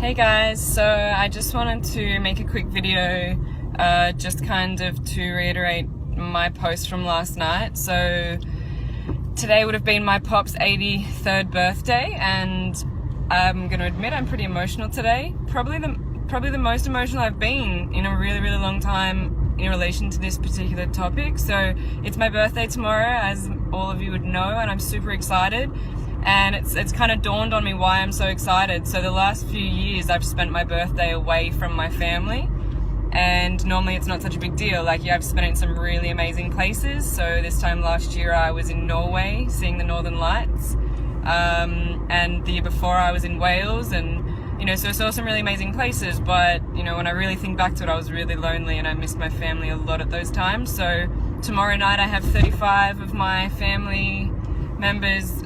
Hey guys, so I just wanted to make a quick video just kind of to reiterate my post from last night. So today would have been my pop's 83rd birthday, and I'm going to admit I'm pretty emotional today. Probably the most emotional I've been in a really long time in relation to this particular topic. So it's my birthday tomorrow, as all of you would know, and I'm super excited. And it's kind of dawned on me why I'm so excited. So the last few years I've spent my birthday away from my family, and normally it's not such a big deal. Like, yeah, I've spent it in some really amazing places. So this time last year I was in Norway seeing the Northern Lights, and the year before I was in Wales, and so I saw some really amazing places. But when I really think back to it, I was really lonely and I missed my family a lot at those times. So tomorrow night I have 35 of my family members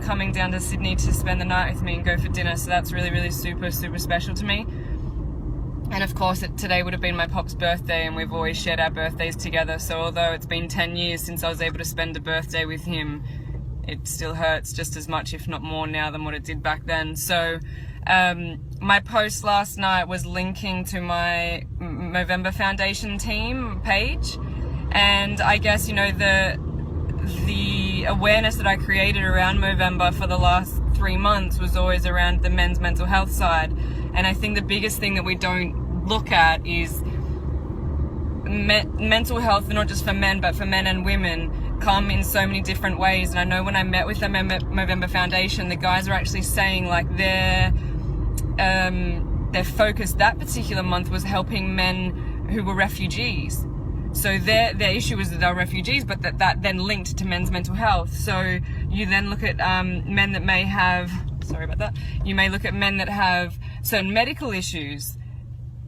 coming down to Sydney to spend the night with me and go for dinner, so that's really super special to me. And of course today would have been my pop's birthday, and we've always shared our birthdays together, so although it's been 10 years since I was able to spend a birthday with him, it still hurts just as much, if not more now, than what it did back then. So my post last night was linking to my Movember Foundation team page, and I guess the awareness that I created around Movember for the last 3 months was always around the men's mental health side. And I think the biggest thing that we don't look at is mental health, not just for men, but for men and women, come in so many different ways. And I know when I met with the Movember Foundation, the guys are actually saying like their focus that particular month was helping men who were refugees. So their issue was that they were refugees, but that then linked to men's mental health. So you then look at men that may have, you may look at men that have certain medical issues,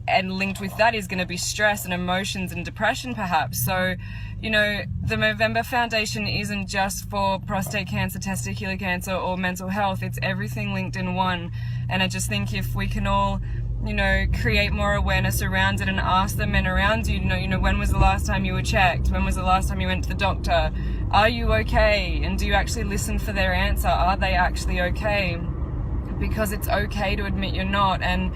and linked with that is going to be stress and emotions and depression perhaps. So, the Movember Foundation isn't just for prostate cancer, testicular cancer, or mental health. It's everything linked in one. And I just think if we can all create more awareness around it and ask the men around you, when was the last time you were checked? When was the last time you went to the doctor? Are you okay? And do you actually listen for their answer? Are they actually okay? Because it's okay to admit you're not. And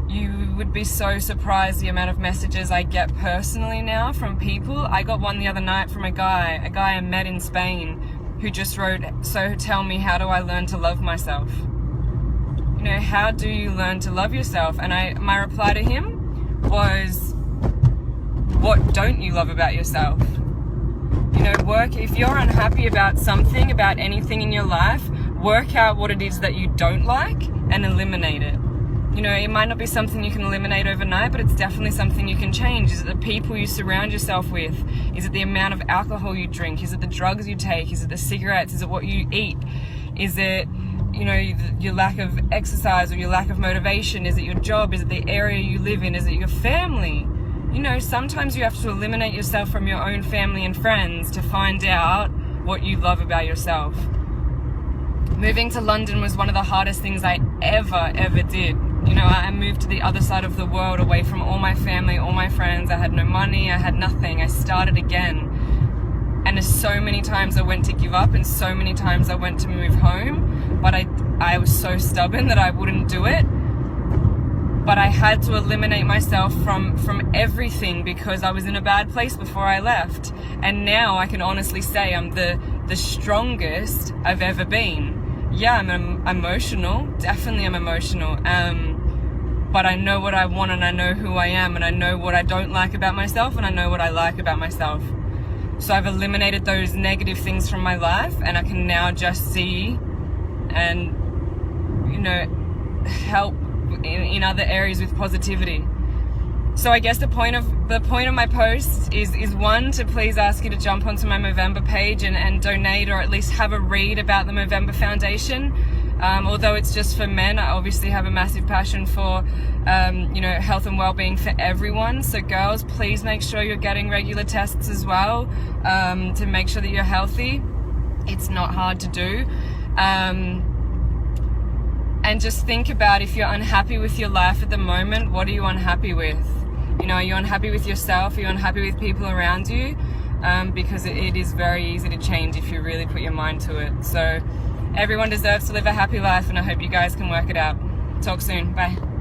you would be so surprised the amount of messages I get personally now from people. I got one the other night from a guy I met in Spain, who just wrote, "So tell me, how do I learn to love myself?" How do you learn to love yourself? And my reply to him was, what don't you love about yourself? If you're unhappy about something, about anything in your life, work out what it is that you don't like and eliminate it. It might not be something you can eliminate overnight, but it's definitely something you can change. Is it the people you surround yourself with? Is it the amount of alcohol you drink? Is it the drugs you take? Is it the cigarettes? Is it what you eat? Is it your lack of exercise or your lack of motivation? Is it your job? Is it the area you live in? Is it your family? Sometimes you have to eliminate yourself from your own family and friends to find out what you love about yourself. Moving to London was one of the hardest things I ever did. I moved to the other side of the world, away from all my family, all my friends. I had no money, I had nothing. I started again. And there's so many times I went to give up, and so many times I went to move home, but I was so stubborn that I wouldn't do it. But I had to eliminate myself from everything because I was in a bad place before I left. And now I can honestly say I'm the strongest I've ever been. Yeah, I'm emotional, definitely I'm emotional. But I know what I want, and I know who I am, and I know what I don't like about myself, and I know what I like about myself. So I've eliminated those negative things from my life, and I can now just see and, help in other areas with positivity. So I guess the point of my post is one, to please ask you to jump onto my Movember page and donate, or at least have a read about the Movember Foundation. Although it's just for men, I obviously have a massive passion for, health and well-being for everyone. So girls, please make sure you're getting regular tests as well, to make sure that you're healthy. It's not hard to do. And just think about, if you're unhappy with your life at the moment, what are you unhappy with? Are you unhappy with yourself? Are you unhappy with people around you? Because it is very easy to change if you really put your mind to it. So everyone deserves to live a happy life, and I hope you guys can work it out. Talk soon. Bye.